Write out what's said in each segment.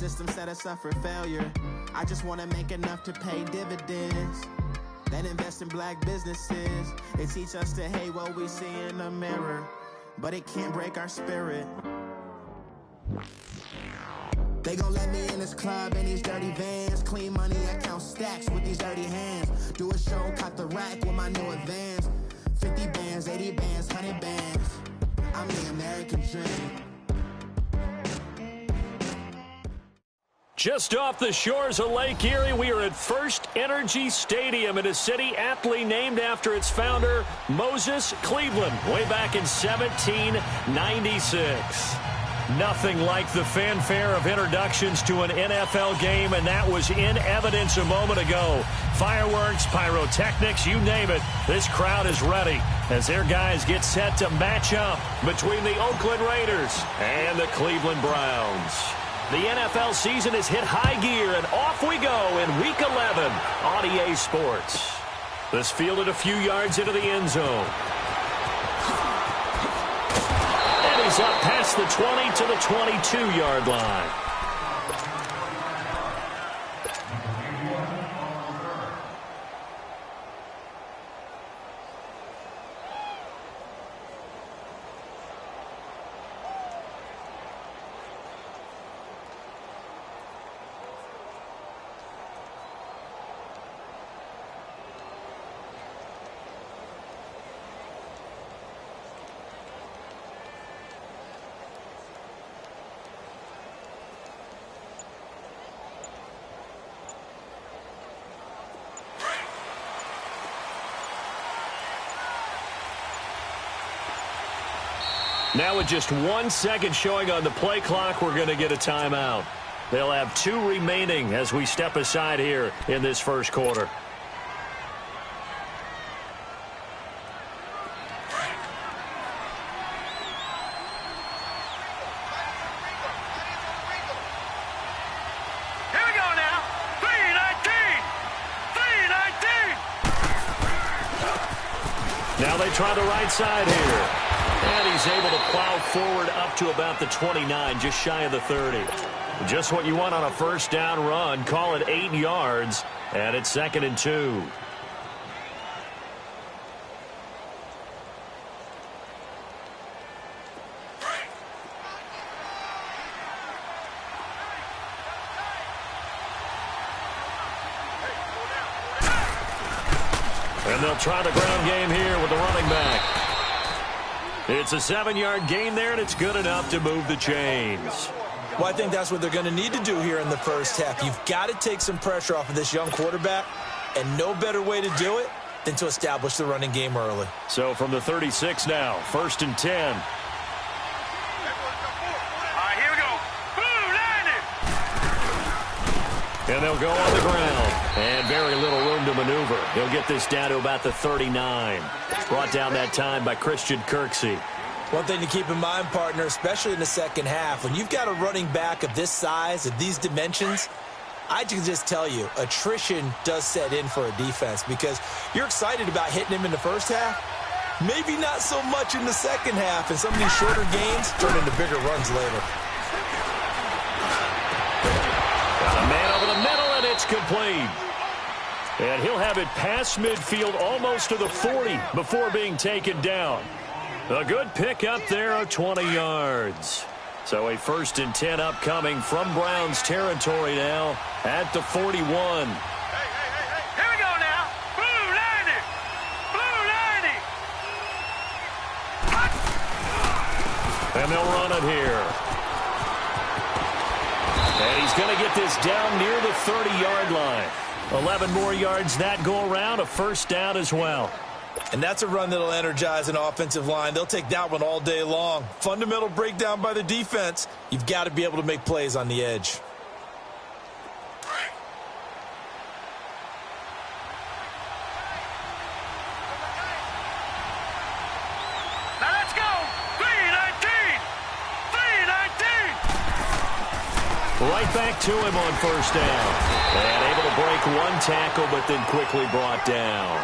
system set us up for failure. I just want to make enough to pay dividends, then invest in black businesses. They teach us to hate what we see in the mirror, but it can't break our spirit. They gon' let me in this club in these dirty vans. Clean money, I count stacks with these dirty hands. Do a show, cut the rack with my new advance. 50 bands, 80 bands, 100 bands. I'm the American dream. Just off the shores of Lake Erie, we are at First Energy Stadium in a city aptly named after its founder, Moses Cleveland, way back in 1796. Nothing like the fanfare of introductions to an NFL game, and that was in evidence a moment ago. Fireworks, pyrotechnics, you name it. This crowd is ready as their guys get set to match up between the Oakland Raiders and the Cleveland Browns. The NFL season has hit high gear, and off we go in Week 11 on EA Sports. This fielded a few yards into the end zone. And he's up past the 20 to the 22-yard line. Now with just 1 second showing on the play clock, we're going to get a timeout. They'll have 2 remaining as we step aside here in this first quarter. Here we go now. 3-19. 3-19. Now they try the right side here. And he's able to plow forward up to about the 29, just shy of the 30. Just what you want on a first down run. Call it 8 yards, and it's 2nd and 2. And they'll try the ground game here with the running back. It's a 7-yard gain there, and it's good enough to move the chains. Well, I think that's what they're going to need to do here in the first half. You've got to take some pressure off of this young quarterback, and no better way to do it than to establish the running game early. So from the 36 now, 1st and 10. All right, here we go. Boom, And they'll go on the ground. And very little room to maneuver. He'll get this down to about the 39. Brought down that time by Christian Kirksey. One thing to keep in mind, partner, especially in the second half, when you've got a running back of this size, of these dimensions, I can just tell you, attrition does set in for a defense because you're excited about hitting him in the first half. Maybe not so much in the second half, and some of these shorter gains turn into bigger runs later. Got a man over the middle, and it's complete. And he'll have it past midfield almost to the 40 before being taken down. A good pick up there of 20 yards. So a 1st and 10 upcoming from Browns territory now at the 41. Hey. Here we go now. Blue 90. Blue 90. And they'll run it here. And he's going to get this down near the 30-yard line. 11 more yards that go around, a first down as well. And that's a run that'll energize an offensive line. They'll take that one all day long. Fundamental breakdown by the defense. You've got to be able to make plays on the edge. Now let's go. 3-19. 3-19. Right back to him on first down. And able to break one tackle, but then quickly brought down.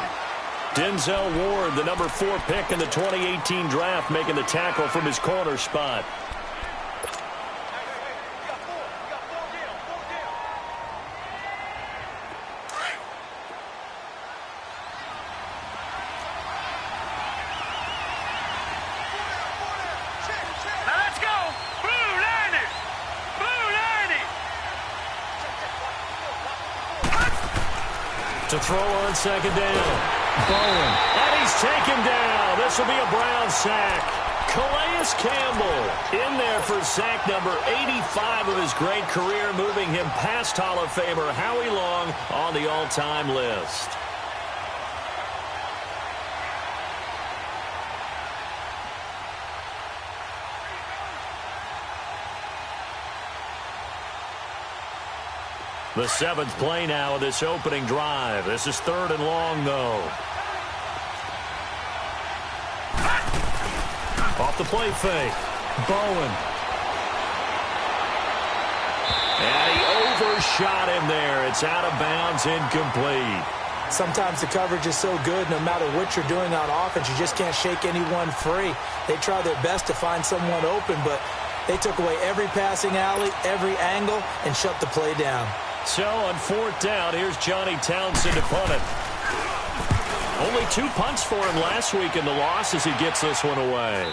Denzel Ward, the number 4 pick in the 2018 draft, making the tackle from his corner spot. To throw on second down. Bowen. And he's taken down. This will be a Brown sack. Calais Campbell in there for sack number 85 of his great career, moving him past Hall of Famer Howie Long on the all-time list. The 7th play now of this opening drive. This is 3rd and long, though. Off the play fake. Bowen. And he overshot him there. It's out of bounds, incomplete. Sometimes the coverage is so good, no matter what you're doing on offense, you just can't shake anyone free. They try their best to find someone open, but they took away every passing alley, every angle, and shut the play down. So on 4th down, here's Johnny Townsend to punt it. Only 2 punts for him last week in the loss as he gets this one away.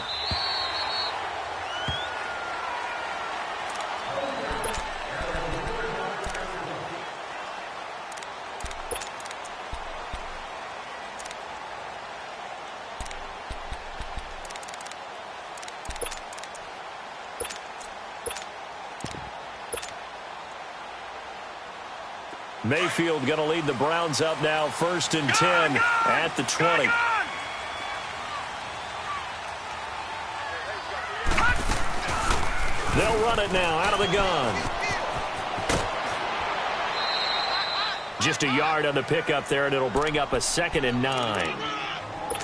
Mayfield going to lead the Browns up now, 1st and 10 at the 20. They'll run it now out of the gun. Just a yard on the pickup there, and it'll bring up a 2nd and 9.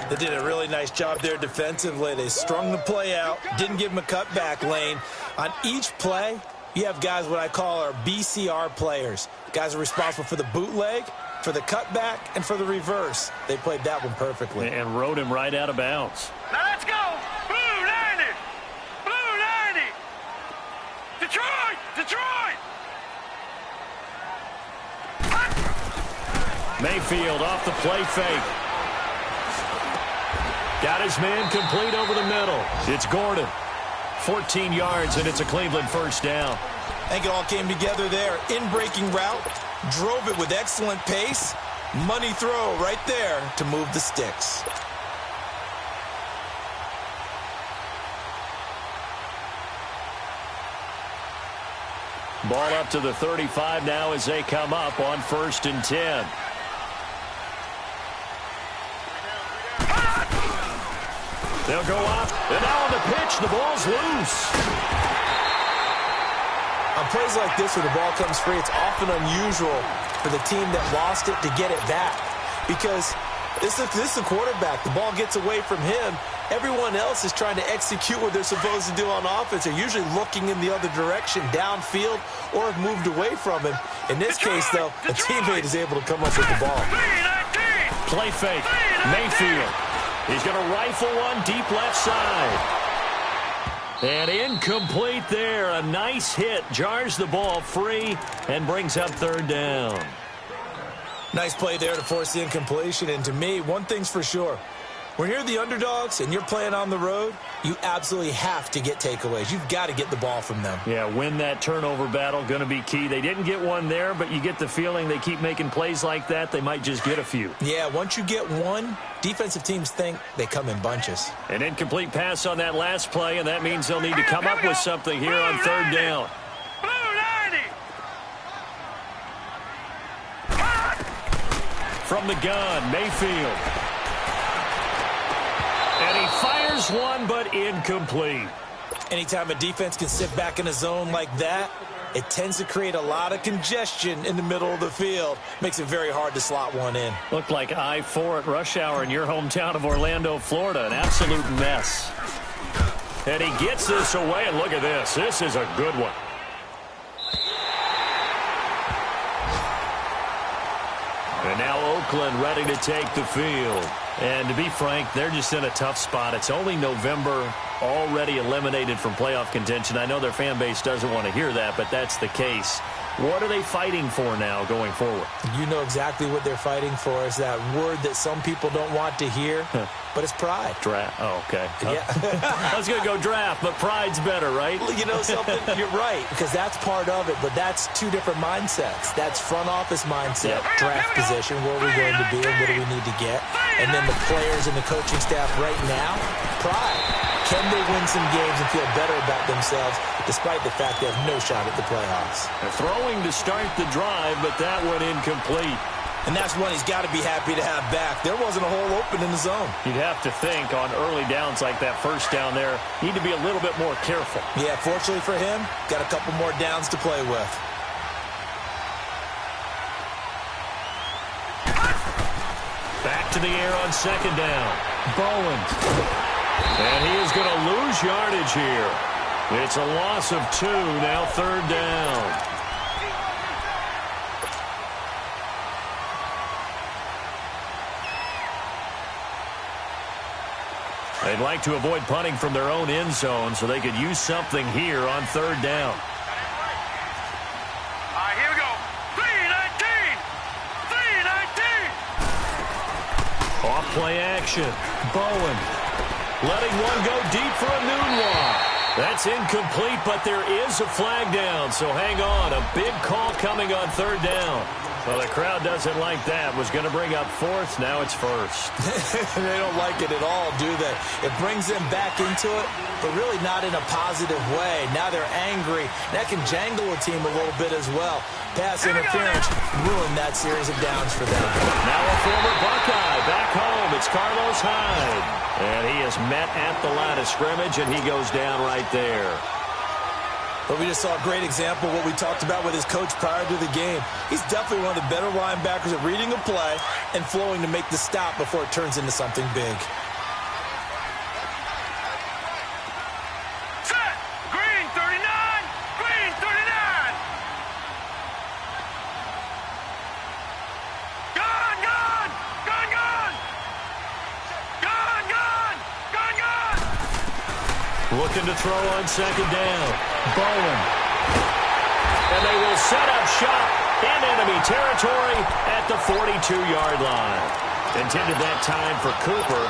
They did a really nice job there defensively. They strung the play out, didn't give him a cutback lane. On each play, you have guys what I call our BCR players. Guys are responsible for the bootleg, for the cutback, and for the reverse. They played that one perfectly. And rode him right out of bounds. Now let's go. Blue 90. Blue 90. Detroit. Detroit. Mayfield off the play fake. Got his man complete over the middle. It's Gordon. 14 yards, and it's a Cleveland 1st down. I think it all came together there. In-breaking route, drove it with excellent pace. Money throw right there to move the sticks. Ball up to the 35 now as they come up on 1st and 10. They'll go up, and now on the pitch, the ball's loose. On plays like this where the ball comes free, it's often unusual for the team that lost it to get it back. Because this is the quarterback. The ball gets away from him. Everyone else is trying to execute what they're supposed to do on offense. They're usually looking in the other direction, downfield, or have moved away from him. In this case, though, a teammate is able to come up with the ball. Play fake. Mayfield. He's going to rifle one deep left side. And incomplete there. A nice hit. Jars the ball free and brings up 3rd down. Nice play there to force the incompletion. And to me, one thing's for sure. When you're the underdogs and you're playing on the road, you absolutely have to get takeaways. You've got to get the ball from them. Yeah, win that turnover battle, going to be key. They didn't get one there, but you get the feeling they keep making plays like that, they might just get a few. Yeah, once you get one, defensive teams think they come in bunches. An incomplete pass on that last play, and that means they'll need to come up with something here on 3rd down. From the gun, Mayfield. And he fires one, but incomplete. Anytime a defense can sit back in a zone like that, it tends to create a lot of congestion in the middle of the field. Makes it very hard to slot one in. Looked like I-4 at rush hour in your hometown of Orlando, Florida. An absolute mess. And he gets this away, and look at this. This is a good one. And now Oakland ready to take the field. And to be frank, they're just in a tough spot. It's only November, already eliminated from playoff contention. I know their fan base doesn't want to hear that, but that's the case. What are they fighting for now going forward? You know exactly what they're fighting for. Is that word that some people don't want to hear, but it's pride. Draft. Oh, okay. Yeah. I was going to go draft, but pride's better, right? You know something? You're right, because that's part of it, but that's two different mindsets. That's front office mindset, draft position, where are we going to be and what do we need to get? And then the players and the coaching staff right now, pride. Can they win some games and feel better about themselves despite the fact they have no shot at the playoffs? They're throwing to start the drive, but that went incomplete. And that's one he's got to be happy to have back. There wasn't a hole open in the zone. You'd have to think on early downs like that first down there, need to be a little bit more careful. Yeah, fortunately for him, got a couple more downs to play with. Back to the air on second down. Bowen. And he is going to lose yardage here. It's a loss of 2, now third down. They'd like to avoid punting from their own end zone so they could use something here on third down. All right, here we go. 3-19. 3-19. Off play action. Bowen. Letting one go deep for a noon walk. That's incomplete, but there is a flag down, so hang on. A big call coming on third down. Well, the crowd doesn't like that. Was going to bring up fourth. Now it's first. They don't like it at all, do they? It brings them back into it, but really not in a positive way. Now they're angry. That can jangle a team a little bit as well. Pass interference ruined that series of downs for them. Now a former Buckeye back home. It's Carlos Hyde. And he is met at the line of scrimmage, and he goes down right there. But we just saw a great example of what we talked about with his coach prior to the game. He's definitely one of the better linebackers at reading a play and flowing to make the stop before it turns into something big. Set. Green 39. Green 39. Gone, gone. Gone, gone. Gone, gone. Gone, gone. Looking to throw on second down. Bowen. And they will set up shop in enemy territory at the 42-yard line. Intended that time for Cooper.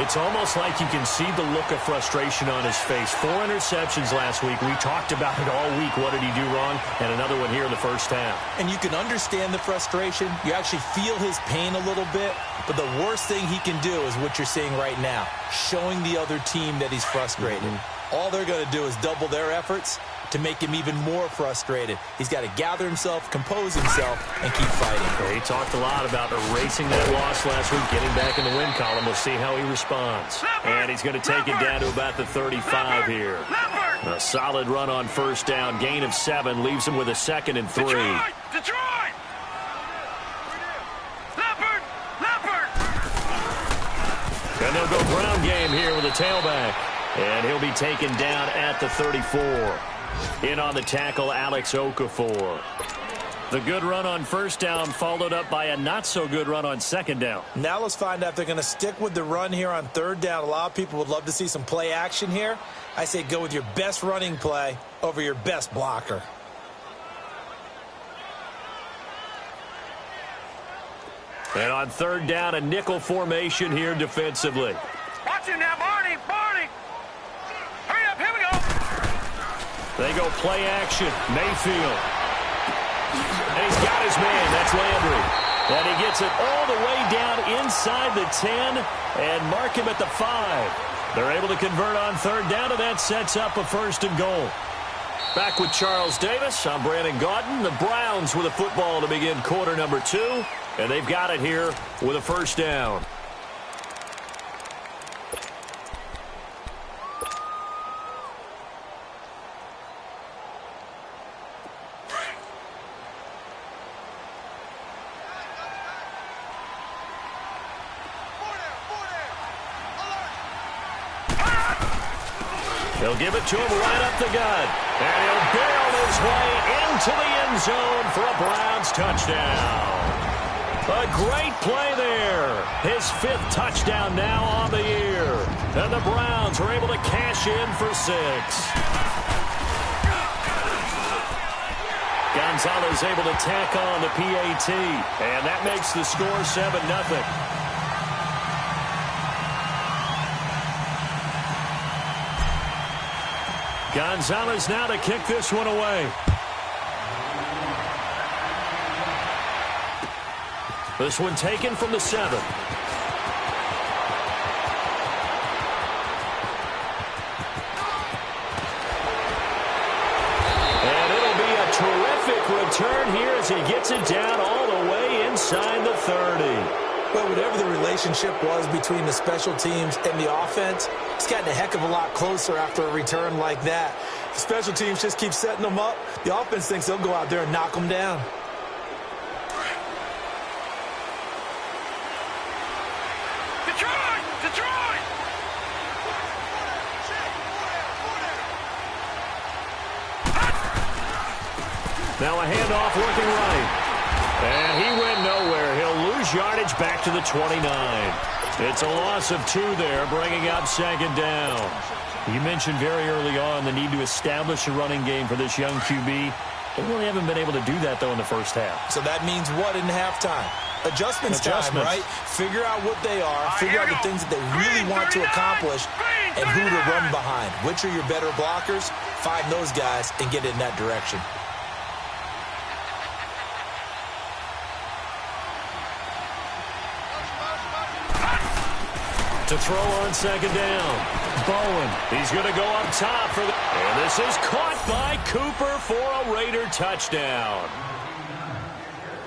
It's almost like you can see the look of frustration on his face. 4 interceptions last week. We talked about it all week. What did he do wrong? And another one here in the first half. And you can understand the frustration. You actually feel his pain a little bit. But the worst thing he can do is what you're seeing right now, showing the other team that he's frustrated. All they're going to do is double their efforts to make him even more frustrated. He's got to gather himself, compose himself, and keep fighting. Well, he talked a lot about erasing that loss last week, getting back in the win column. We'll see how he responds. And he's going to take it down to about the 35 here. A solid run on first down. Gain of 7 leaves him with a 2nd and 3. Detroit! Leopard! Leopard! And they'll go ground game here with a tailback. And he'll be taken down at the 34. In on the tackle, Alex Okafor. The good run on first down followed up by a not-so-good run on second down. Now let's find out if they're going to stick with the run here on third down. A lot of people would love to see some play action here. I say go with your best running play over your best blocker. And on third down, a nickel formation here defensively. Watch him now, Barney! Barney! Hurry up, here we go! They go play action. Mayfield. And he's got his man. That's Landry. And he gets it all the way down inside the 10 and mark him at the 5. They're able to convert on third down, and that sets up a 1st and goal. Back with Charles Davis. I'm Brandon Gaudin. The Browns with a football to begin quarter number 2. And they've got it here with a 1st down. They'll give it to him right up the gut. And he'll barrel his way into the end zone for a Browns touchdown. A great play there. His 5th touchdown now on the year. And the Browns are able to cash in for 6. Gonzalez able to tack on the PAT, and that makes the score 7-0. Gonzalez now to kick this one away. This one taken from the 7. Terrific return here as he gets it down all the way inside the 30. Well, whatever the relationship was between the special teams and the offense, it's gotten a heck of a lot closer after a return like that. The special teams just keep setting them up. The offense thinks they'll go out there and knock them down. Detroit! Detroit! Now a handoff looking right. And he went nowhere. He'll lose yardage back to the 29. It's a loss of 2 there, bringing up 2nd down. You mentioned very early on the need to establish a running game for this young QB. They really haven't been able to do that, though, in the first half. So that means what in halftime? Adjustments time, right? Figure out what they are, figure out the things that they really want to accomplish, and who to run behind. Which are your better blockers? Find those guys and get in that direction. To throw on 2nd down. Bowen, he's going to go up top for the... And this is caught by Cooper for a Raider touchdown.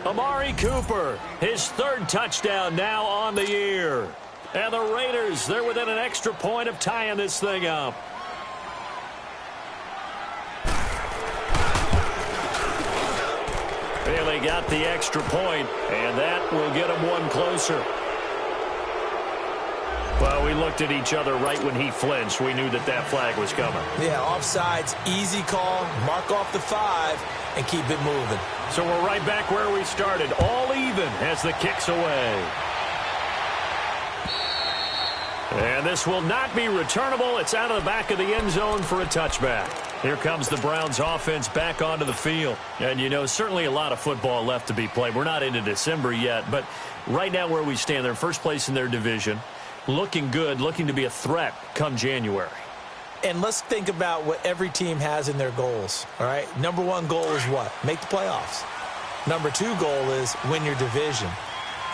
Amari Cooper, his 3rd touchdown now on the year. And the Raiders, they're within an extra point of tying this thing up. Bailey got the extra point, and that will get him one closer. Well, we looked at each other right when he flinched. We knew that that flag was coming. Yeah, offsides, easy call, mark off the 5, and keep it moving. So we're right back where we started, all even as the kick's away. And this will not be returnable. It's out of the back of the end zone for a touchback. Here comes the Browns offense back onto the field. And, you know, certainly a lot of football left to be played. We're not into December yet, but right now where we stand, they're first place in their division. Looking good, looking to be a threat come January. And let's think about what every team has in their goals, all right? Number 1 goal is what? Make the playoffs. Number 2 goal is win your division.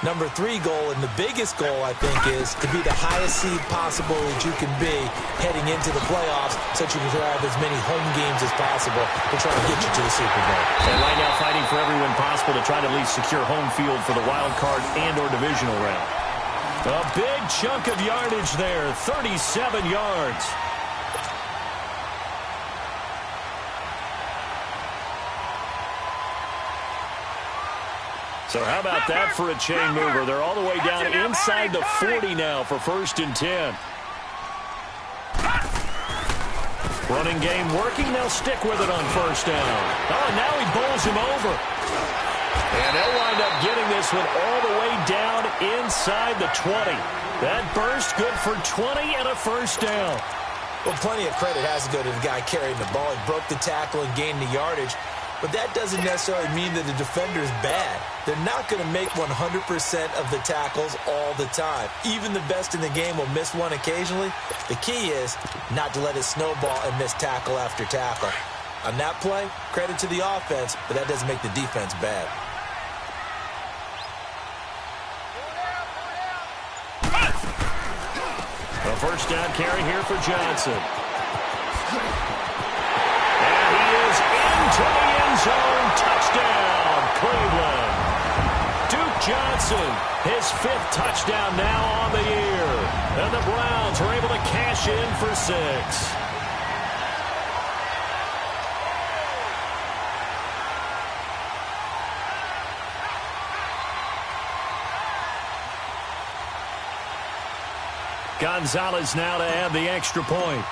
Number 3 goal, and the biggest goal, I think, is to be the highest seed possible that you can be heading into the playoffs so that you can have as many home games as possible to try to get you to the Super Bowl. And right now fighting for every win possible to try to at least secure home field for the wild card and or divisional round. A big chunk of yardage there, 37 yards. So how about that for a chain mover? They're all the way down inside the 40 now for 1st and 10. Running game working. They'll stick with it on 1st down. Oh, and now he bowls him over. And they'll wind up getting this one all the way down inside the 20. That burst good for 20 and a 1st down. Well, plenty of credit has to go to the guy carrying the ball. He broke the tackle and gained the yardage. But that doesn't necessarily mean that the defender is bad. They're not going to make 100% of the tackles all the time. Even the best in the game will miss one occasionally. The key is not to let it snowball and miss tackle after tackle. On that play, credit to the offense, but that doesn't make the defense bad. A 1st down carry here for Johnson. And he is into the end zone. Touchdown, Cleveland. Duke Johnson, his 5th touchdown now on the year. And the Browns are able to cash in for 6. Gonzalez now to add the extra point.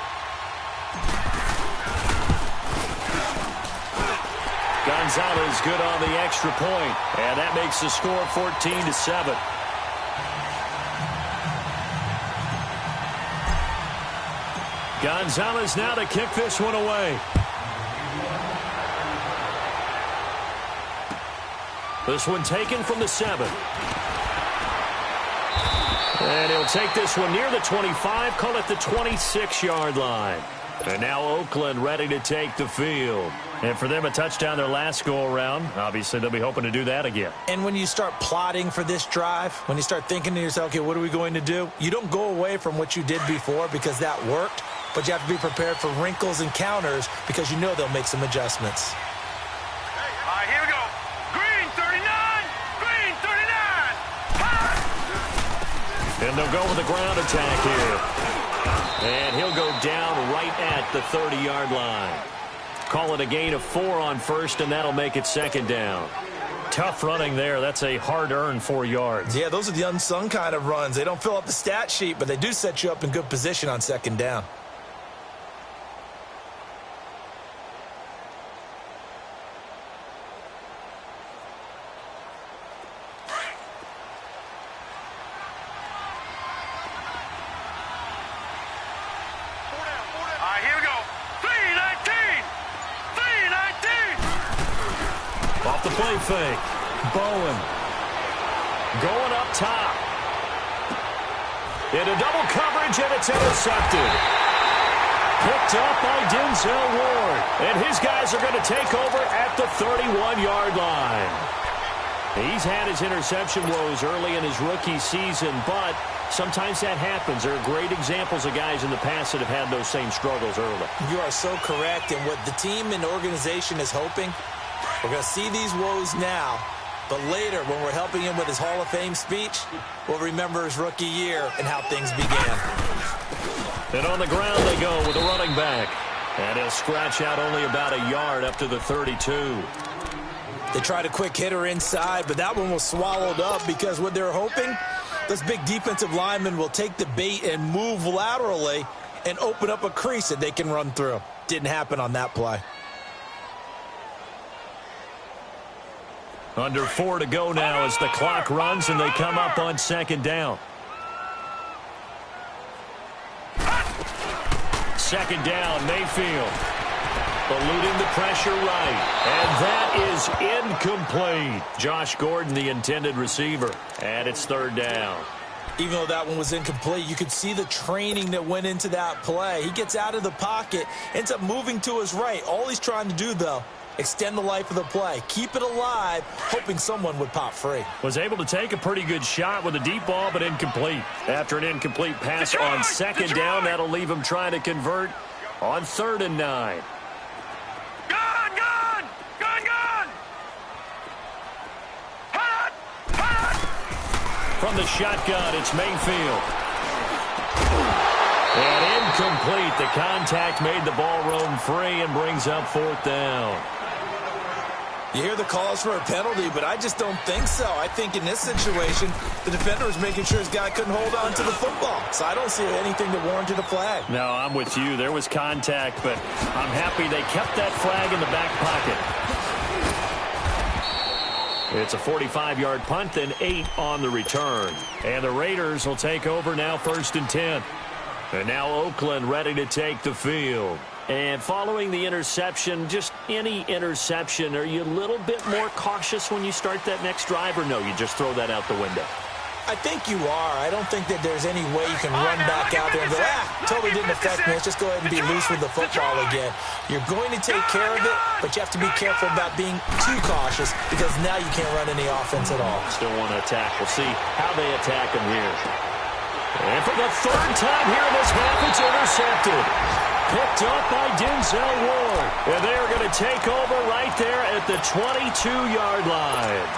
Gonzalez good on the extra point, and that makes the score 14-7. Gonzalez now to kick this one away. This one taken from the 7. And he'll take this one near the 25, call it the 26-yard line. And now Oakland ready to take the field. And for them, a touchdown their last go-around. Obviously, they'll be hoping to do that again. And when you start plotting for this drive, when you start thinking to yourself, okay, what are we going to do? You don't go away from what you did before because that worked, but you have to be prepared for wrinkles and counters because you know they'll make some adjustments. All right, here we go. Green 39, green 39. And they'll go with the ground attack here. And he'll go down right at the 30-yard line. Call it a gain of 4 on first, and that'll make it second down. Tough running there. That's a hard-earned 4 yards. Yeah, those are the unsung kind of runs. They don't fill up the stat sheet, but they do set you up in good position on second down. Play fake. Bowen. Going up top. Into double coverage, and it's intercepted. Picked up by Denzel Ward. And his guys are going to take over at the 31-yard line. He's had his interception woes early in his rookie season, but sometimes that happens. There are great examples of guys in the past that have had those same struggles early. You are so correct. And what the team and organization is hoping, we're going to see these woes now, but later when we're helping him with his Hall of Fame speech, we'll remember his rookie year and how things began. And on the ground they go with a running back. And he'll scratch out only about a yard up to the 32. They tried a quick hitter inside, but that one was swallowed up because what they're hoping, this big defensive lineman will take the bait and move laterally and open up a crease that they can run through. Didn't happen on that play. Under 4 to go now as the clock runs and they come up on second down. Second down, Mayfield. Eluding the pressure right. And that is incomplete. Josh Gordon, the intended receiver. And it's third down. Even though that one was incomplete, you could see the training that went into that play. He gets out of the pocket, ends up moving to his right. All he's trying to do, though, extend the life of the play. Keep it alive, hoping someone would pop free. Was able to take a pretty good shot with a deep ball, but incomplete. After an incomplete pass on second down, that'll leave him trying to convert on 3rd and 9. From the shotgun, it's Mayfield. And incomplete. The contact made the ball roam free and brings up 4th down. You hear the calls for a penalty, but I just don't think so. I think in this situation, the defender was making sure his guy couldn't hold on to the football. So I don't see anything that warranted a flag. No, I'm with you. There was contact, but I'm happy they kept that flag in the back pocket. It's a 45-yard punt, then 8 on the return. And the Raiders will take over now 1st and 10. And now Oakland ready to take the field. And following the interception, just any interception, are you a little bit more cautious when you start that next drive, or no, you just throw that out the window? I think you are. I don't think that there's any way you can run back out there and go, totally didn't affect me. Let's just go ahead and be loose with the football again. You're going to take care of it, but you have to be careful about being too cautious because now you can't run any offense at all. Still want to attack. We'll see how they attack him here. And for the 3rd time here in this half, it's intercepted. Picked up by Denzel Ward. And they're going to take over right there at the 22-yard line.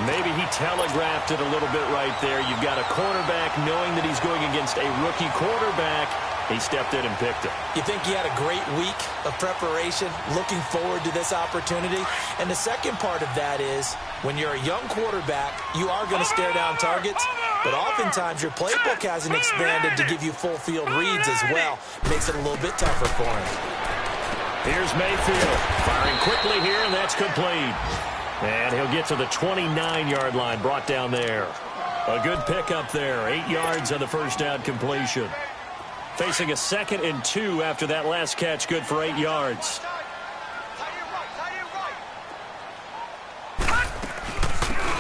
Maybe he telegraphed it a little bit right there. You've got a cornerback knowing that he's going against a rookie quarterback. He stepped in and picked it. You think he had a great week of preparation, looking forward to this opportunity? And the second part of that is, when you're a young quarterback, you are going to stare down targets, but oftentimes your playbook hasn't expanded to give you full field reads as well. Makes it a little bit tougher for him. Here's Mayfield, firing quickly here, and that's complete. And he'll get to the 29-yard line, brought down there. A good pickup there, 8 yards on the first down completion. Facing a 2nd and 2 after that last catch, good for 8 yards.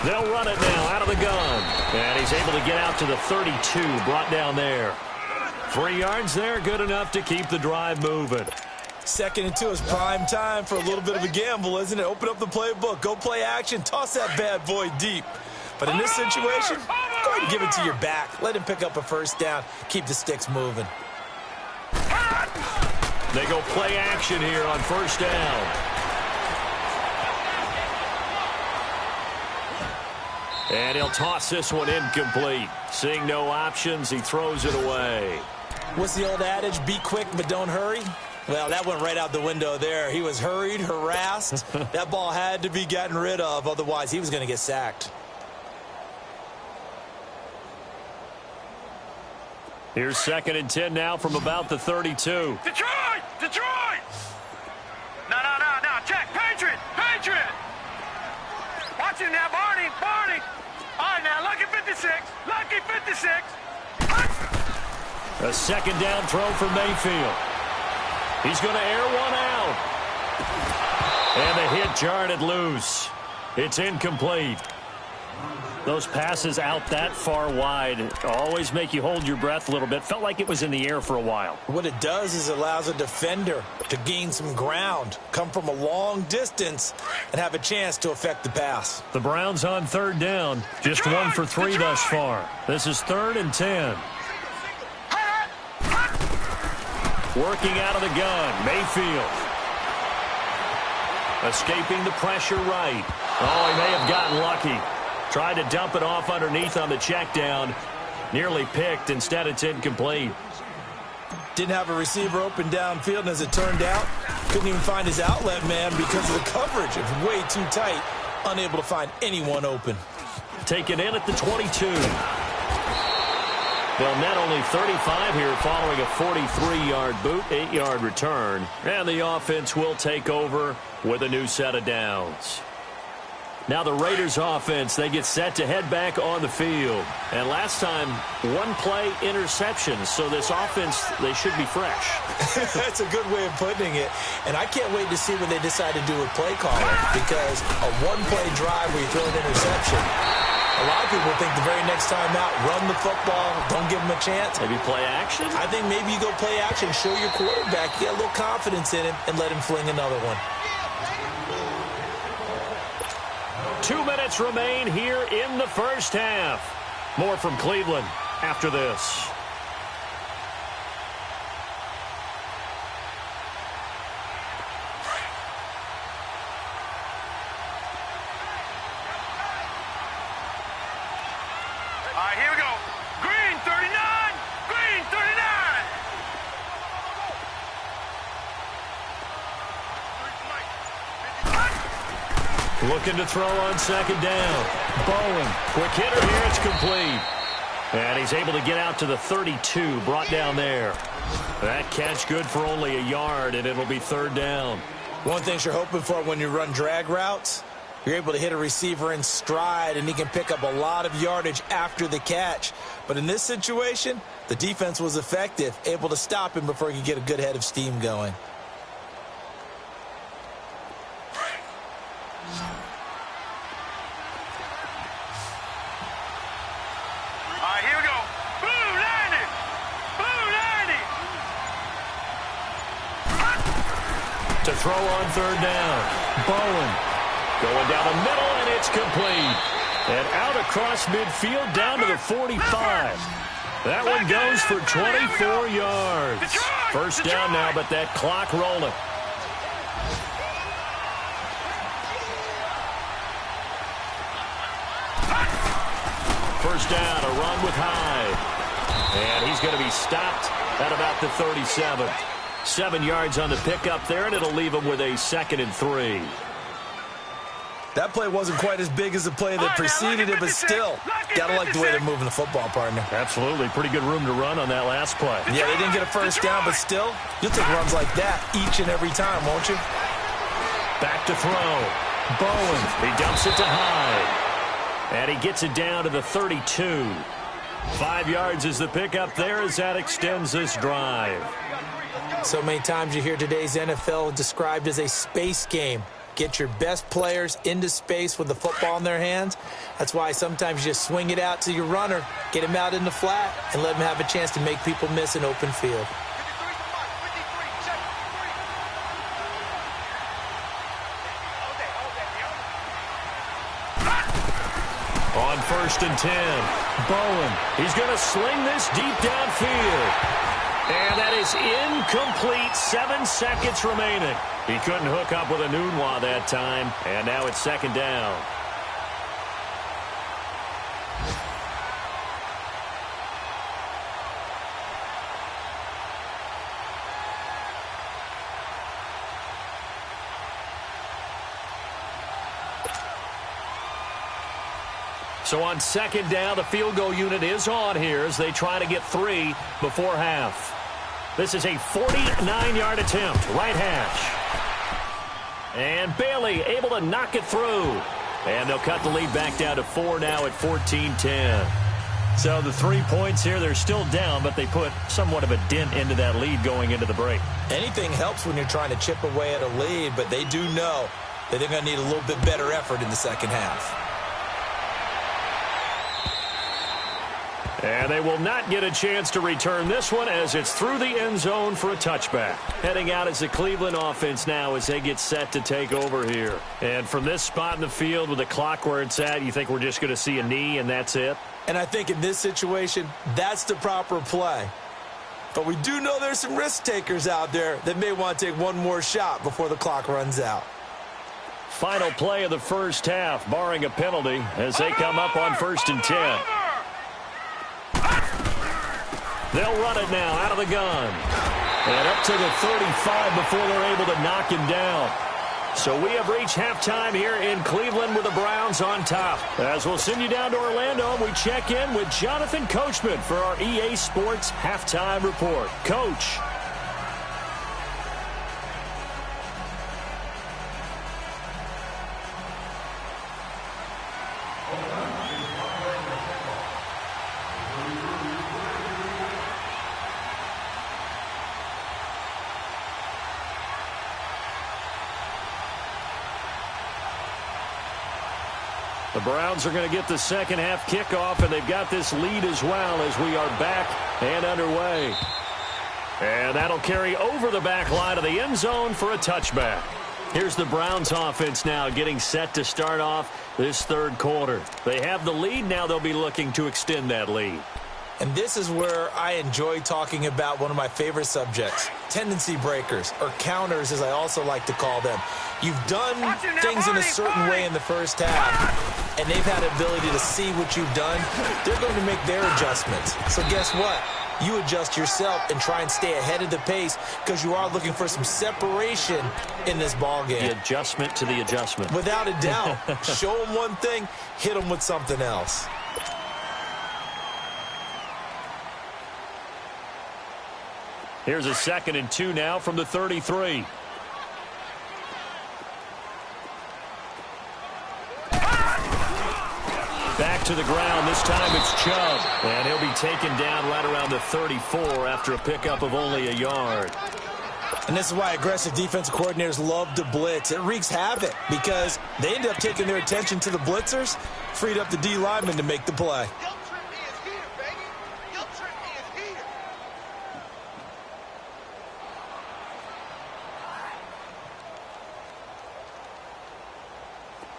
They'll run it now out of the gun. And he's able to get out to the 32, brought down there. 3 yards there, good enough to keep the drive moving. 2nd and 2 is prime time for a little bit of a gamble, isn't it? Open up the playbook, go play action, toss that bad boy deep. But in this situation, go ahead and give it to your back. Let him pick up a first down, keep the sticks moving. They go play action here on first down. And he'll toss this one incomplete. Seeing no options, he throws it away. What's the old adage? Be quick, but don't hurry. Well, that went right out the window there. He was hurried, harassed. That ball had to be gotten rid of. Otherwise, he was going to get sacked. Here's 2nd and 10 now from about the 32. Detroit! Detroit! No. Check. Patriot! Watch it now, Barney! All right, now, lucky 56. A 2nd down throw for Mayfield. He's going to air one out. And the hit jarred it loose. It's incomplete. Those passes out that far wide always make you hold your breath a little bit. Felt like it was in the air for a while. What it does is it allows a defender to gain some ground, come from a long distance, and have a chance to affect the pass. The Browns on 3rd down. Just 1 for 3 thus far. This is 3rd and 10. Working out of the gun, Mayfield. Escaping the pressure right. Oh, he may have gotten lucky. Tried to dump it off underneath on the check down. Nearly picked. Instead, it's incomplete. Didn't have a receiver open downfield, and as it turned out, couldn't even find his outlet man because of the coverage. It was way too tight. Unable to find anyone open. Taken in at the 22. They'll net only 35 here following a 43-yard boot, 8-yard return. And the offense will take over with a new set of downs. Now the Raiders offense, they get set to head back on the field. And last time, 1-play interception. So this offense, they should be fresh. That's a good way of putting it. And I can't wait to see what they decide to do with play calling. Because a 1-play drive where you throw an interception, a lot of people think the very next time out, run the football, don't give them a chance. Maybe play action? I think maybe you go play action, show your quarterback, get a little confidence in him, and let him fling another one. 2 minutes remain here in the first half. More from Cleveland after this. All right, here we go. Green 39. Looking to throw on 2nd down. Bowen, quick hitter here, it's complete. And he's able to get out to the 32, brought down there. That catch good for only a yard, and it'll be 3rd down. One thing you're hoping for when you run drag routes, you're able to hit a receiver in stride, and he can pick up a lot of yardage after the catch. But in this situation, the defense was effective, able to stop him before he could get a good head of steam going. To throw on 3rd down. Bowen going down the middle, and it's complete. And out across midfield down to the 45. That one goes for 24 yards. First down now, but that clock rolling. First down, a run with Hyde. And he's going to be stopped at about the 37. 7 yards on the pickup there, and it'll leave him with a 2nd and 3. That play wasn't quite as big as the play that preceded it, but still, gotta like the way they're moving the football, partner. Absolutely. Pretty good room to run on that last play. Yeah, they didn't get a first down, but still, you'll take runs like that each and every time, won't you? Back to throw. Bowen. He dumps it to Hyde. And he gets it down to the 32. 5 yards is the pickup there as that extends this drive. So many times you hear today's NFL described as a space game. Get your best players into space with the football in their hands. That's why sometimes you just swing it out to your runner, get him out in the flat, and let him have a chance to make people miss an open field. On 1st and 10, Bowen. He's going to sling this deep downfield. And that is incomplete. 7 seconds remaining. He couldn't hook up with a Nunwa that time. And now it's 2nd down. So on 2nd down, the field goal unit is on here as they try to get 3 before half. This is a 49-yard attempt, right hash. And Bailey able to knock it through. And they'll cut the lead back down to 4 now at 14-10. So the 3 points here, they're still down, but they put somewhat of a dent into that lead going into the break. Anything helps when you're trying to chip away at a lead, but they do know that they're going to need a little bit better effort in the second half. And they will not get a chance to return this one as it's through the end zone for a touchback. Heading out is the Cleveland offense now as they get set to take over here. And from this spot in the field with the clock where it's at, you think we're just going to see a knee and that's it? And I think in this situation, that's the proper play. But we do know there's some risk takers out there that may want to take one more shot before the clock runs out. Final play of the first half, barring a penalty, as they come up on 1st and 10. They'll run it now out of the gun. And up to the 35 before they're able to knock him down. So we have reached halftime here in Cleveland with the Browns on top. As we'll send you down to Orlando, and we check in with Jonathan Coachman for our EA Sports Halftime Report. Coach. The Browns are going to get the second half kickoff, and they've got this lead as well as we are back and underway. And that'll carry over the back line of the end zone for a touchback. Here's the Browns offense now getting set to start off this third quarter. They have the lead. Now they'll be looking to extend that lead. And this is where I enjoy talking about one of my favorite subjects, tendency breakers, or counters as I also like to call them. You've done things in a certain way in the first half, and they've had the ability to see what you've done. They're going to make their adjustments. So guess what? You adjust yourself and try and stay ahead of the pace because you are looking for some separation in this ball game. The adjustment to the adjustment. Without a doubt. Show them one thing, hit them with something else. Here's a 2nd and 2 now from the 33. Back to the ground. This time it's Chubb. And he'll be taken down right around the 34 after a pickup of only a yard. And this is why aggressive defensive coordinators love to blitz. It wreaks havoc because they end up taking their attention to the blitzers, freed up the D lineman to make the play.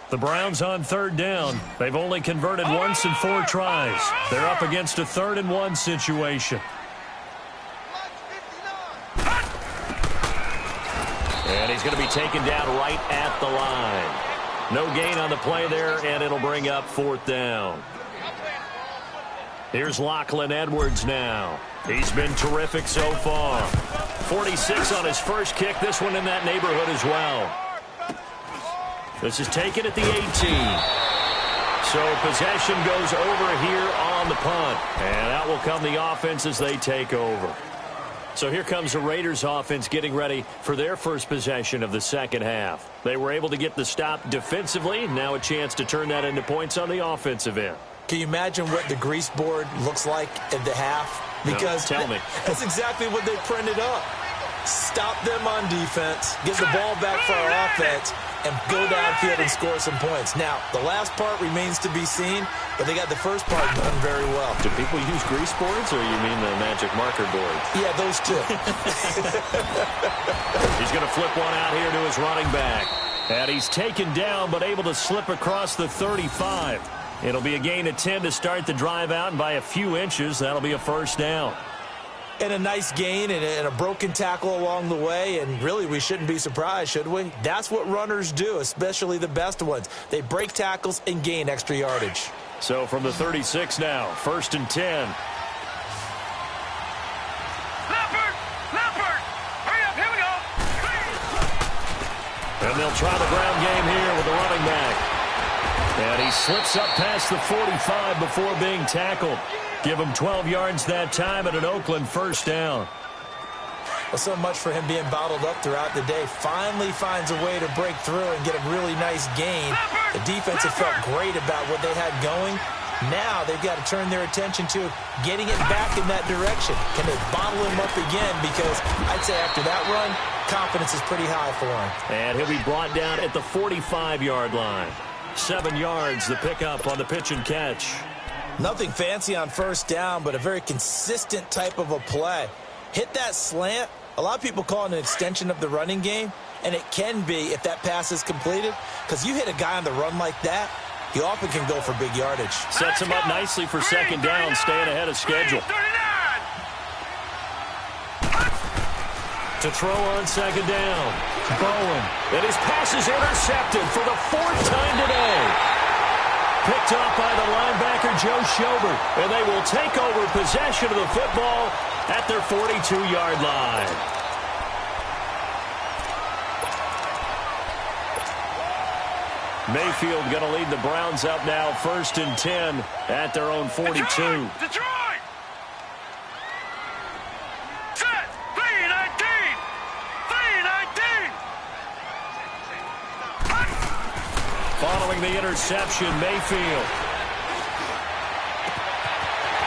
The Browns on 3rd down. They've only converted once in 4 tries. They're up against a 3rd and 1 situation. And he's going to be taken down right at the line. No gain on the play there, and it'll bring up 4th down. Here's Lachlan Edwards now. He's been terrific so far. 46 on his first kick. This one in that neighborhood as well. This is taken at the 18. So possession goes over here on the punt. And out will come the offense as they take over. So here comes the Raiders offense getting ready for their first possession of the second half. They were able to get the stop defensively. Now a chance to turn that into points on the offensive end. Can you imagine what the grease board looks like at the half? Because no, tell me. That's exactly what they printed up. Stop them on defense, get the ball back for our offense, and go downfield and score some points. Now, the last part remains to be seen, but they got the first part done very well. Do people use grease boards, or you mean the magic marker board? Yeah, those two. He's going to flip one out here to his running back. And he's taken down, but able to slip across the 35. It'll be a gain of 10 to start the drive out, and by a few inches, that'll be a first down. And a nice gain and a broken tackle along the way, and really we shouldn't be surprised, should we? That's what runners do, especially the best ones. They break tackles and gain extra yardage. So from the 36 now, 1st and 10. Leopard! Hurry up, here we go! And they'll try the ground game here with the running back. And he slips up past the 45 before being tackled. Give him 12 yards that time and an Oakland first down. Well, so much for him being bottled up throughout the day. Finally finds a way to break through and get a really nice gain. The defense have felt great about what they had going. Now they've got to turn their attention to getting it back in that direction. Can they bottle him up again? Because I'd say after that run, confidence is pretty high for him. And he'll be brought down at the 45-yard line. 7 yards, the pickup on the pitch and catch. Nothing fancy on first down, but a very consistent type of a play. Hit that slant. A lot of people call it an extension of the running game, and it can be if that pass is completed, because you hit a guy on the run like that, he often can go for big yardage. Sets him up nicely for second down, staying ahead of schedule. To throw on second down, Bowen. And his pass is intercepted for the 4th time today. Picked off by the linebacker, Joe Schobert. And they will take over possession of the football at their 42-yard line. Mayfield going to lead the Browns up now, 1st and 10 at their own 42. Detroit! Set! 3-19! 3-19! Following the interception, Mayfield.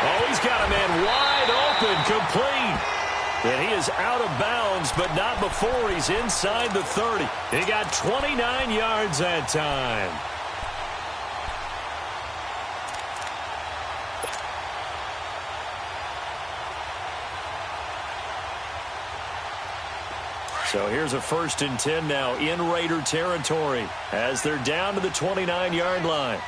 Oh, he's got a man wide open, complete. And he is out of bounds, but not before he's inside the 30. He got 29 yards that time. So here's a 1st and 10 now in Raider territory as they're down to the 29-yard line.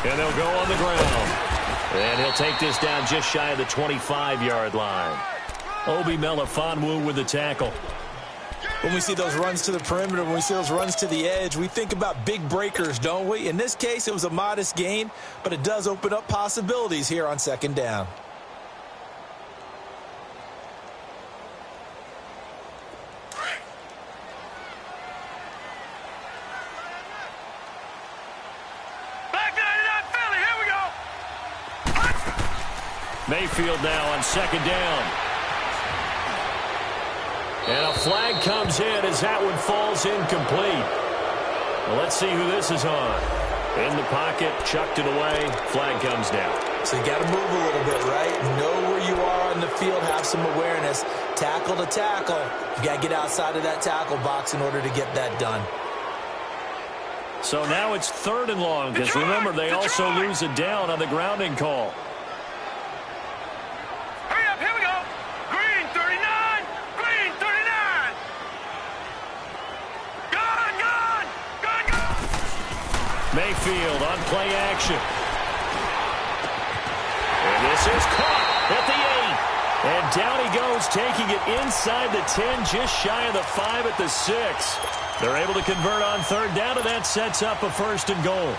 And they'll go on the ground. And he'll take this down just shy of the 25-yard line. Obi Melifonwu with the tackle. When we see those runs to the perimeter, when we see those runs to the edge, we think about big breakers, don't we? In this case, it was a modest gain, but it does open up possibilities here on second down. Mayfield now on second down. And a flag comes in as that one falls incomplete. Well, let's see who this is on. In the pocket, chucked it away, flag comes down. So you got to move a little bit, right? Know where you are on the field, have some awareness. Tackle to tackle. You got to get outside of that tackle box in order to get that done. So now it's 3rd and long, because remember, they also lose a down on the grounding call. Mayfield on play action. And this is caught at the 8. And down he goes, taking it inside the 10, just shy of the 5 at the 6. They're able to convert on 3rd down, and that sets up a 1st and goal.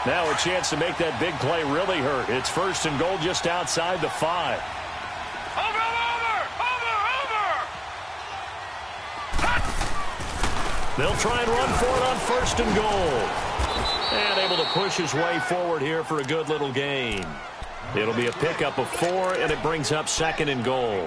Now a chance to make that big play really hurt. It's 1st and goal just outside the 5. They'll try and run for it on 1st and goal. And able to push his way forward here for a good little gain. It'll be a pickup of 4, and it brings up 2nd and goal.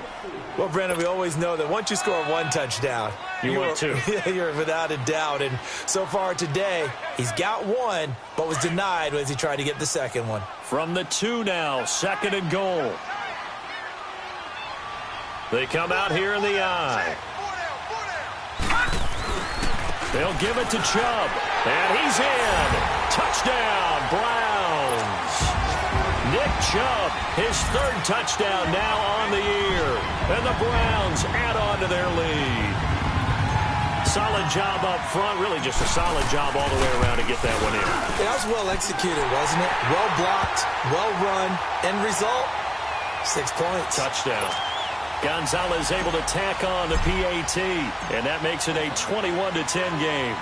Well, Brandon, we always know that once you score one touchdown, You want two. You're without a doubt. And so far today, he's got one, but was denied as he tried to get the second one. From the 2 now, 2nd and goal. They come out here in the I. They'll give it to Chubb. And he's in. Touchdown, Browns. Nick Chubb, his 3rd touchdown now on the year. And the Browns add on to their lead. Solid job up front. Really just a solid job all the way around to get that one in. That was well executed, wasn't it? Well blocked, well run. End result, 6 points. Touchdown. Gonzalez able to tack on the PAT, and that makes it a 21-10 game.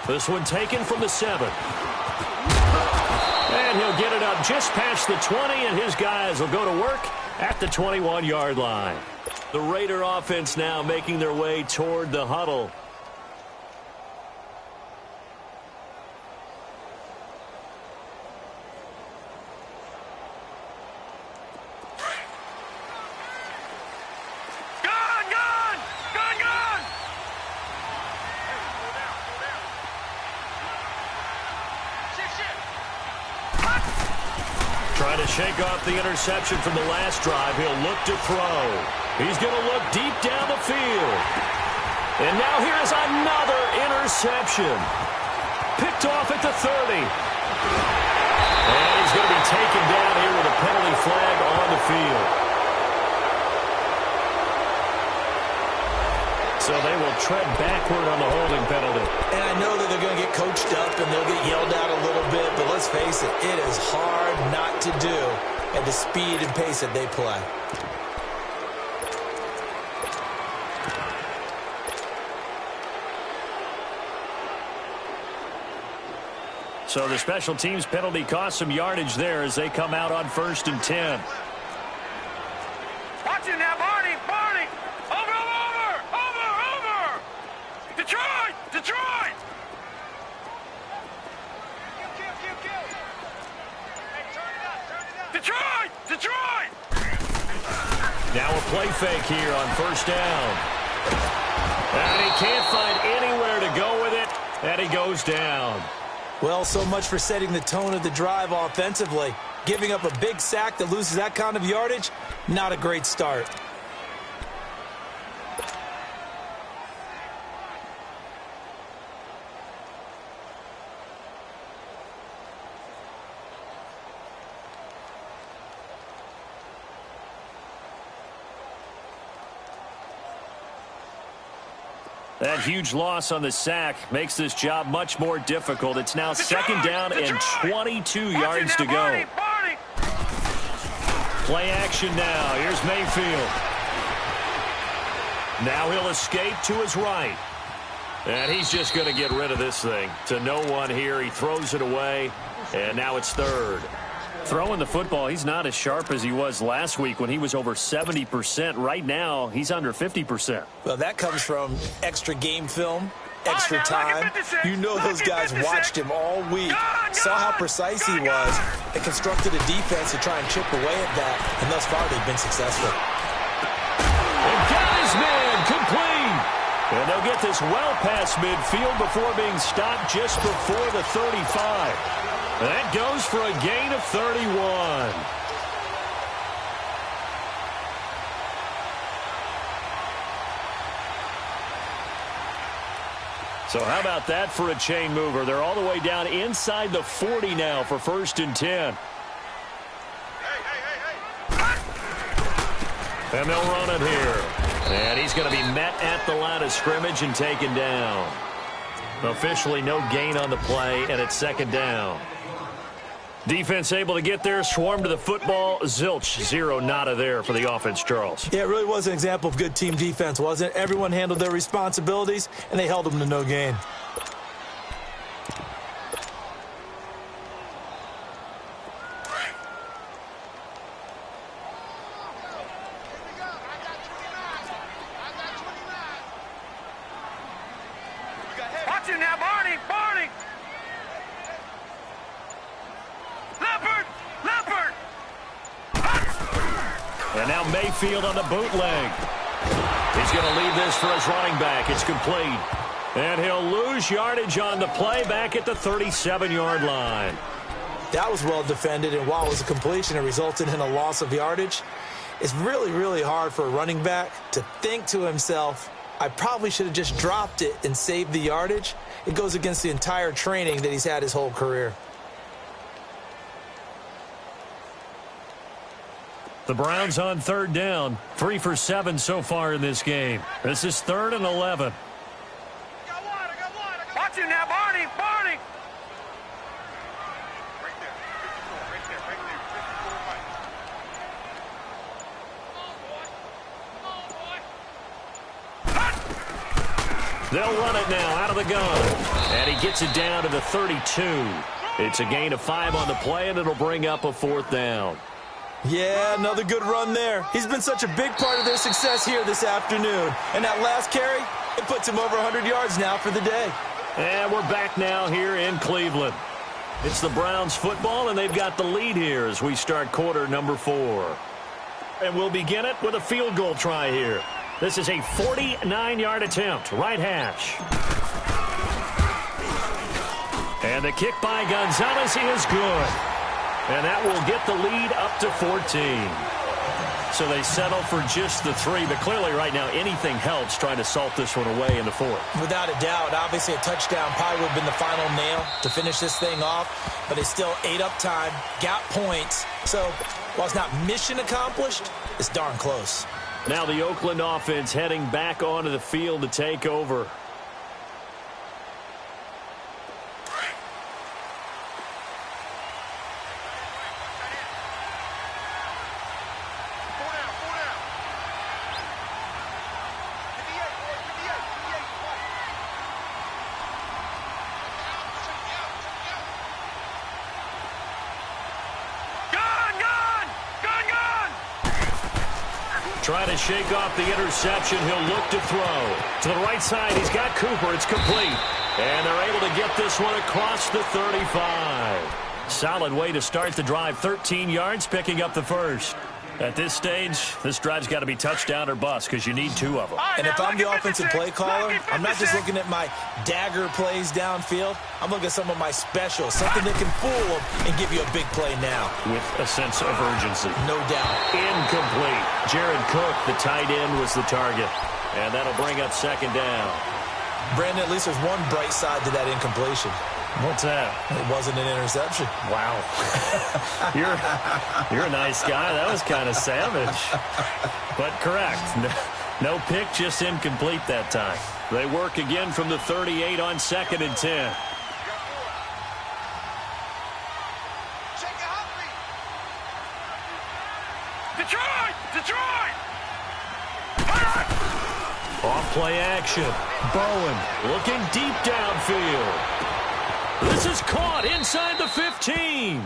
This one taken from the 7. And he'll get it up just past the 20, and his guys will go to work at the 21-yard line. The Raider offense now making their way toward the huddle. Trying to shake off the interception from the last drive. He'll look to throw. He's going to look deep down the field. And now here's another interception. Picked off at the 30. And he's going to be taken down here with a penalty flag on the field. So they will tread backward on the holding penalty. And I know that they're going to get coached up and they'll get yelled at a little bit, but let's face it, it is hard not to do at the speed and pace that they play. So the special teams penalty cost some yardage there as they come out on 1st and 10. Watch it now, Barney! Barney! Over! Detroit! Detroit! Detroit! Detroit! Now a play fake here on 1st down. And he can't find anywhere to go with it, and he goes down. Well, so much for setting the tone of the drive offensively. Giving up a big sack that loses that kind of yardage, not a great start. That huge loss on the sack makes this job much more difficult. It's now 2nd down and 22 yards to go. Play action now. Here's Mayfield. Now he'll escape to his right. And he's just going to get rid of this thing. To no one here. He throws it away. And now it's 3rd. Throwing the football, he's not as sharp as he was last week when he was over 70%. Right now, he's under 50%. Well, that comes from extra game film, extra time. You know those guys watched him all week, saw how precise he was, and constructed a defense to try and chip away at that. And thus far, they've been successful. And got his man complete. And they'll get this well past midfield before being stopped just before the 35. That goes for a gain of 31. So how about that for a chain mover? They're all the way down inside the 40 now for 1st and 10. And they'll run it here. And he's going to be met at the line of scrimmage and taken down. Officially no gain on the play, and it's 2nd down. Defense able to get there, swarm to the football. Zilch, 0 nada there for the offense, Charles. Yeah, it really was an example of good team defense, wasn't it? Everyone handled their responsibilities, and they held them to no gain. Watch it now, Barney! Barney! Leopard! Leopard! And now Mayfield on the bootleg. He's going to leave this for his running back. It's complete. And he'll lose yardage on the play back at the 37-yard line. That was well defended, and while it was a completion, it resulted in a loss of yardage. It's really, really hard for a running back to think to himself, I probably should have just dropped it and saved the yardage. It goes against the entire training that he's had his whole career. The Browns on third down. 3 for 7 so far in this game. This is 3rd and 11. Watch him now, Barney. Barney. They'll run it now out of the gun. And he gets it down to the 32. It's a gain of 5 on the play, and it'll bring up a 4th down. Yeah, another good run there. He's been such a big part of their success here this afternoon. And that last carry, it puts him over 100 yards now for the day. And we're back now here in Cleveland. It's the Browns football, and they've got the lead here as we start quarter number 4. And we'll begin it with a field goal try here. This is a 49-yard attempt, right hash. And the kick by Gonzalez is good. And that will get the lead up to 14. So they settle for just the 3, but clearly right now anything helps trying to salt this one away in the 4th. Without a doubt, obviously a touchdown probably would have been the final nail to finish this thing off, but it's still ate up time, got points. So while it's not mission accomplished, it's darn close. Now the Oakland offense heading back onto the field to take over. Trying to shake off the interception. He'll look to throw. To the right side, he's got Cooper. It's complete. And they're able to get this one across the 35. Solid way to start the drive. 13 yards, picking up the first. At this stage, this drive's got to be touchdown or bust because you need 2 of them. And if I'm the offensive play caller, I'm not just looking at my dagger plays downfield. I'm looking at some of my specials, something that can fool them and give you a big play now. With a sense of urgency. No doubt. Incomplete. Jared Cook, the tight end, was the target. And that'll bring up 2nd down. Brandon, at least there's one bright side to that incompletion. What's that? It wasn't an interception. Wow. You're a nice guy. That was kind of savage. But correct. No pick, just incomplete that time. They work again from the 38 on 2nd and 10. Detroit! Detroit! Off play action. Bowen looking deep downfield. This is caught inside the 15.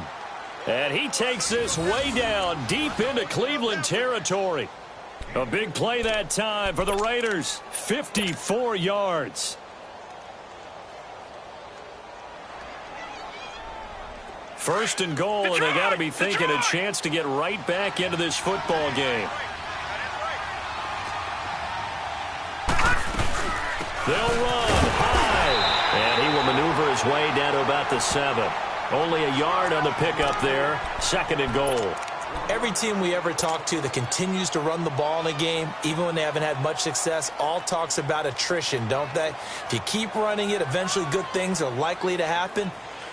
And he takes this way down deep into Cleveland territory. A big play that time for the Raiders. 54 yards. First and goal, and they got to be thinking a chance to get right back into this football game. They'll run high. And he will maneuver his way down to about the 7. Only a yard on the pickup there. 2nd and goal. Every team we ever talk to that continues to run the ball in a game, even when they haven't had much success, all talks about attrition, don't they? If you keep running it, eventually good things are likely to happen.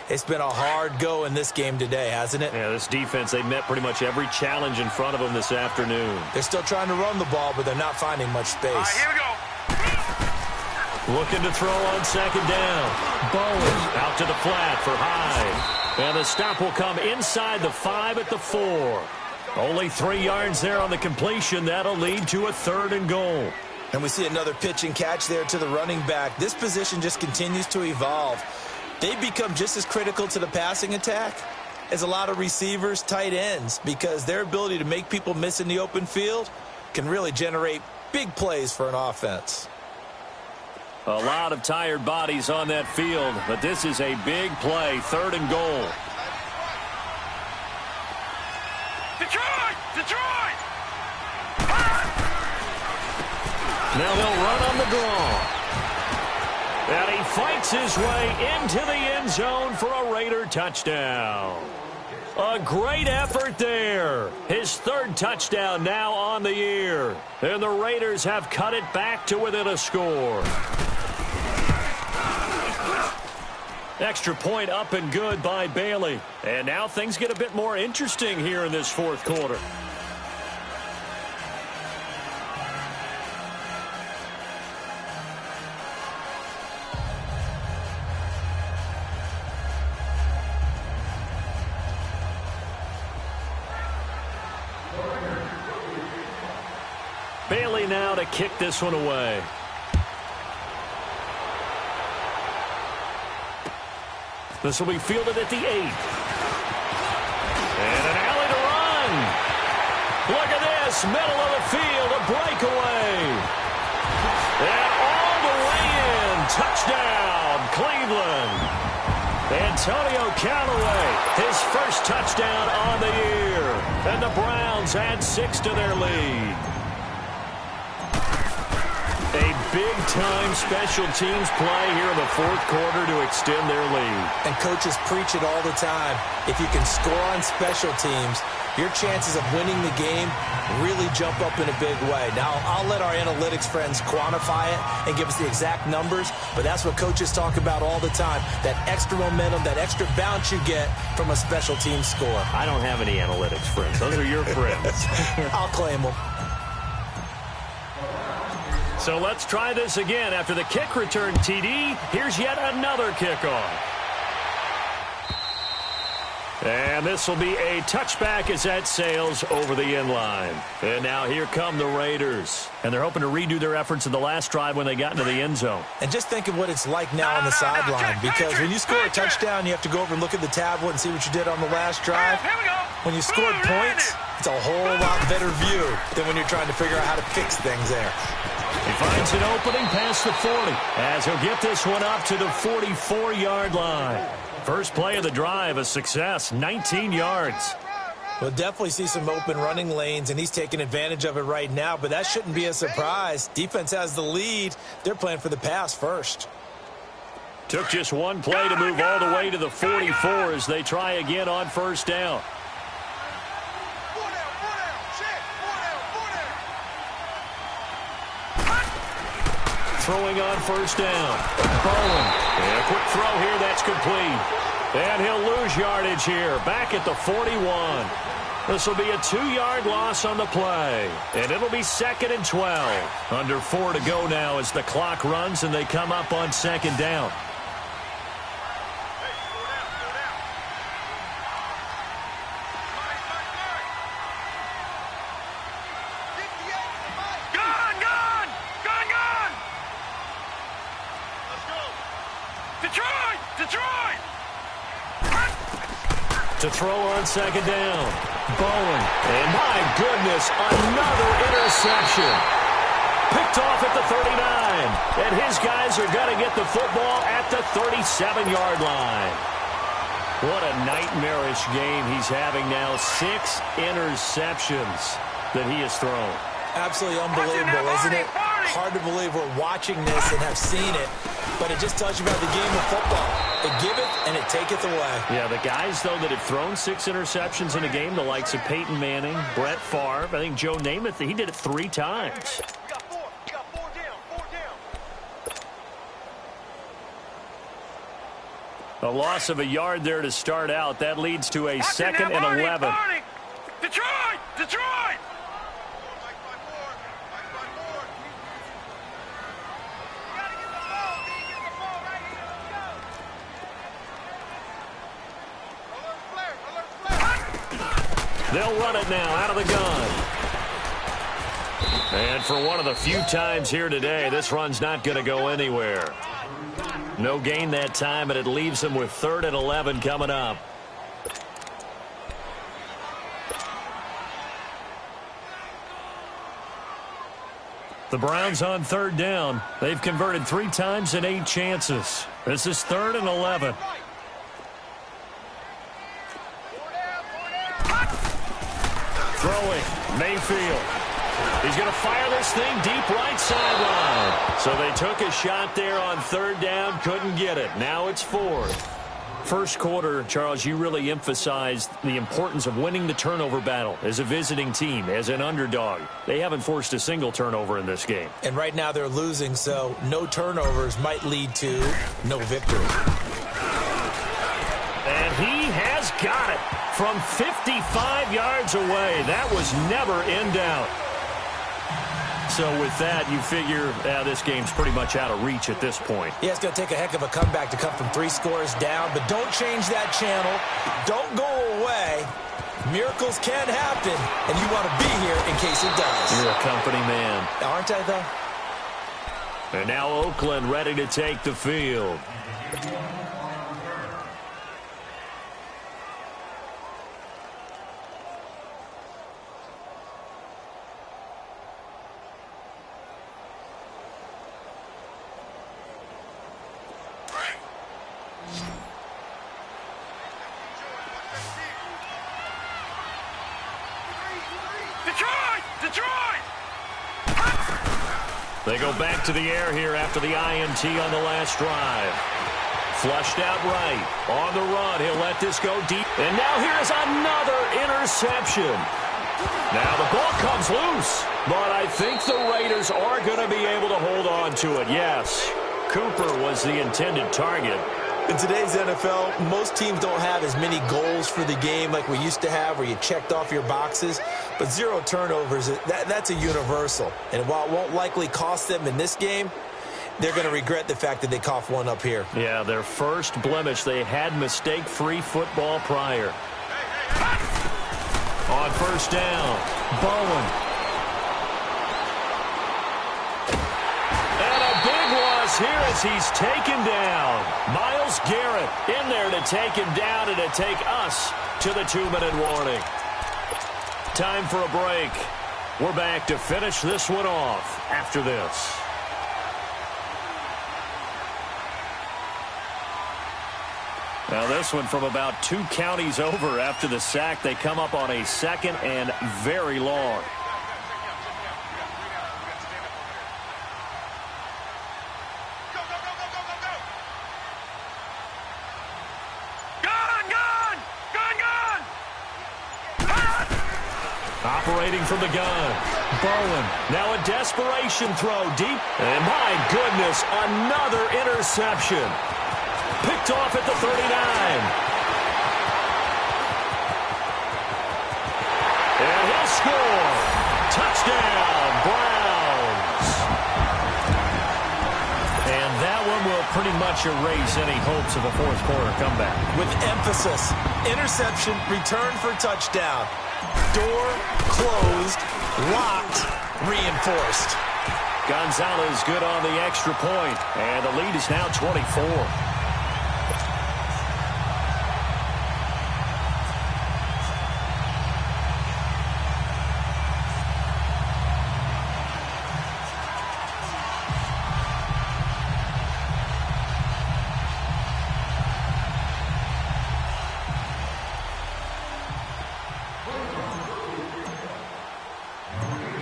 It's been a hard go in this game today, hasn't it? Yeah, this defense, they met pretty much every challenge in front of them this afternoon. They're still trying to run the ball, but they're not finding much space. All right, here we go. Looking to throw on 2nd down. Bowen out to the flat for Hyde. And the stop will come inside the 5 at the 4. Only 3 yards there on the completion. That'll lead to a 3rd and goal. And we see another pitch and catch there to the running back. This position just continues to evolve. They've become just as critical to the passing attack as a lot of receivers, tight ends, because their ability to make people miss in the open field can really generate big plays for an offense. A lot of tired bodies on that field, but this is a big play. 3rd and goal. Detroit! Detroit! Now they'll run on the draw. And he fights his way into the end zone for a Raider touchdown. A great effort there. His third touchdown now on the year. And the Raiders have cut it back to within a score. Extra point up and good by Bailey. And now things get a bit more interesting here in this fourth quarter. Bailey now to kick this one away. This will be fielded at the 8. And an alley to run. Look at this, middle of the field, a breakaway. And all the way in, touchdown, Cleveland. Antonio Callaway, his first touchdown on the year. And the Browns add 6 to their lead. A big-time special teams play here in the fourth quarter to extend their lead. And coaches preach it all the time. If you can score on special teams, your chances of winning the game really jump up in a big way. Now, I'll let our analytics friends quantify it and give us the exact numbers, but that's what coaches talk about all the time, that extra momentum, that extra bounce you get from a special team score. I don't have any analytics friends. Those are your friends. I'll claim them. So let's try this again. After the kick return TD, here's yet another kickoff. And this will be a touchback as that sails over the end line. And now here come the Raiders. And they're hoping to redo their efforts in the last drive when they got into the end zone. And just think of what it's like now on the sideline. Because when you score a touchdown, you have to go over and look at the tablet and see what you did on the last drive. When you scored points, it's a whole lot better view than when you're trying to figure out how to fix things there. He finds an opening past the 40 as he'll get this one up to the 44-yard line. First play of the drive, a success, 19 yards. We'll definitely see some open running lanes, and he's taking advantage of it right now, but that shouldn't be a surprise. Defense has the lead. They're playing for the pass first. Took just one play to move all the way to the 44 as they try again on first down. Throwing on first down. Bowen. And a quick throw here. That's complete. And he'll lose yardage here. Back at the 41. This will be a 2-yard loss on the play. And it'll be 2nd and 12. Under 4 to go now as the clock runs and they come up on 2nd down. To throw on 2nd down. Bowen. And my goodness, another interception. Picked off at the 39. And his guys are going to get the football at the 37-yard line. What a nightmarish game he's having now. 6 interceptions that he has thrown. Absolutely unbelievable, isn't it? Hard to believe we're watching this and have seen it, but it just tells you about the game of football. It giveth and it taketh away. Yeah, the guys, though, that have thrown 6 interceptions in a game, the likes of Peyton Manning, Brett Favre, I think Joe Namath, he did it 3 times. We got 4 down. A loss of a yard there to start out. That leads to a 2nd and 11. Detroit! They'll run it now out of the gun. And for one of the few times here today, this run's not going to go anywhere. No gain that time, and it leaves them with 3rd and 11 coming up. The Browns on 3rd down. They've converted 3 times in 8 chances. This is 3rd and 11. Throwing, Mayfield. He's going to fire this thing deep right sideline. So they took a shot there on third down, couldn't get it. Now it's fourth. First quarter, Charles, you really emphasized the importance of winning the turnover battle as a visiting team, as an underdog. They haven't forced a single turnover in this game. And right now they're losing, so no turnovers might lead to no victory. And he has got it from 55 yards away. That was never in doubt. So with that, you figure this game's pretty much out of reach at this point. Yeah, it's going to take a heck of a comeback to come from 3 scores down, but don't change that channel. Don't go away. Miracles can happen, and you want to be here in case it does. You're a company man. Aren't I, though? And now Oakland ready to take the field. They go back to the air here after the INT on the last drive. Flushed out right. On the run, he'll let this go deep. And now here's another interception. Now the ball comes loose, but I think the Raiders are going to be able to hold on to it. Yes, Cooper was the intended target. In today's NFL, most teams don't have as many goals for the game like we used to have where you checked off your boxes. But 0 turnovers, that's a universal. And while it won't likely cost them in this game, they're going to regret the fact that they coughed one up here. Yeah, their first blemish. They had mistake-free football prior. On first down, Bowen. And a big loss here as he's taken down. Myles Garrett in there to take him down and to take us to the 2-minute warning. Time for a break. We're back to finish this one off after this. Now this one from about 2 counties over after the sack. They come up on a 2nd and very long. Operating from the gun. Bowen. Now a desperation throw deep. And my goodness, another interception. Picked off at the 39. And he'll score. Touchdown, Browns. And that one will pretty much erase any hopes of a fourth quarter comeback. With emphasis, interception, return for touchdown. Door closed, locked, reinforced. Gonzalez good on the extra point, and the lead is now 24.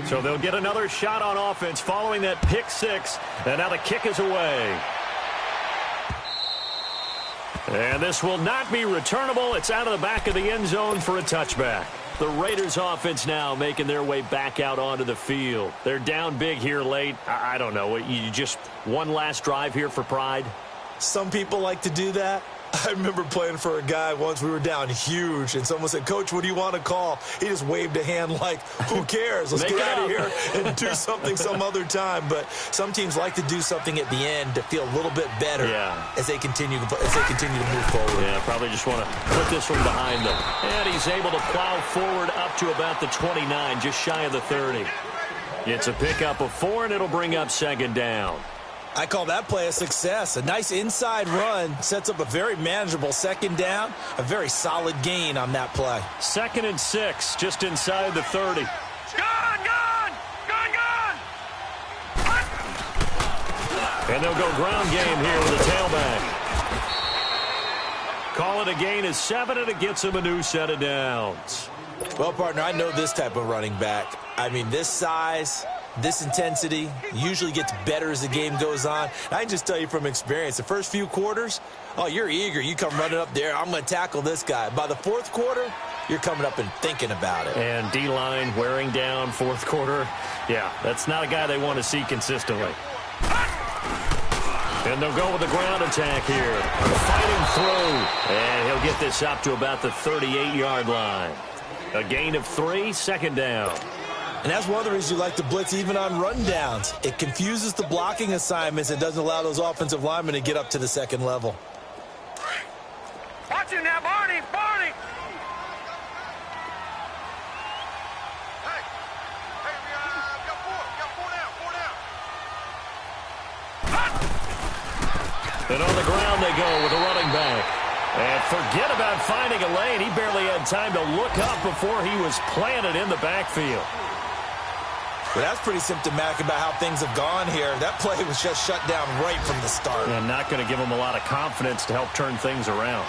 So they'll get another shot on offense following that pick 6. And now the kick is away. And this will not be returnable. It's out of the back of the end zone for a touchback. The Raiders offense now making their way back out onto the field. They're down big here late. I don't know. You just one last drive here for pride? Some people like to do that. I remember playing for a guy once. We were down huge, and someone said, "Coach, what do you want to call?" He just waved a hand like, who cares? Let's get out of here and do something some other time. But some teams like to do something at the end to feel a little bit better as they continue to move forward. Yeah, probably just want to put this one behind them. And he's able to plow forward up to about the 29, just shy of the 30. It's a pickup of 4, and it'll bring up 2nd down. I call that play a success. A nice inside run sets up a very manageable 2nd down. A very solid gain on that play. 2nd and 6, just inside the 30. And they'll go ground game here with a tailback. Call it a gain of 7, and it gets him a new set of downs. Well, partner, I know this type of running back. I mean, this size, this intensity usually gets better as the game goes on. I can just tell you from experience, the first few quarters, oh, you're eager. You come running up there, I'm going to tackle this guy. By the fourth quarter, you're coming up and thinking about it. And D-line wearing down fourth quarter. Yeah, that's not a guy they want to see consistently. And they'll go with the ground attack here. Fighting through. And he'll get this up to about the 38-yard line. A gain of 3, second down. And that's one of the reasons you like to blitz even on rundowns. It confuses the blocking assignments and doesn't allow those offensive linemen to get up to the second level. Watch him now, Barney! Barney! Hey, we got four down. And on the ground they go with a running back. And forget about finding a lane. He barely had time to look up before he was planted in the backfield. But that's pretty symptomatic about how things have gone here. That play was just shut down right from the start. And not going to give him a lot of confidence to help turn things around.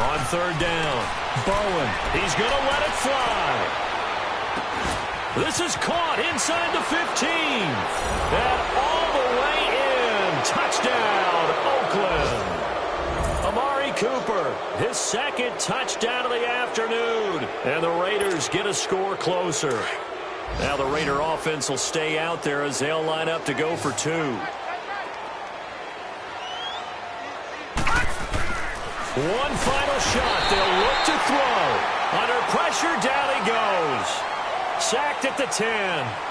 On third down, Bowen. He's going to let it fly. This is caught inside the 15. And all the way in. Touchdown, Oakland. Amari Cooper, his second touchdown of the afternoon. And the Raiders get a score closer. Now the Raider offense will stay out there as they'll line up to go for 2. One final shot. They'll look to throw. Under pressure, down he goes. Sacked at the 10.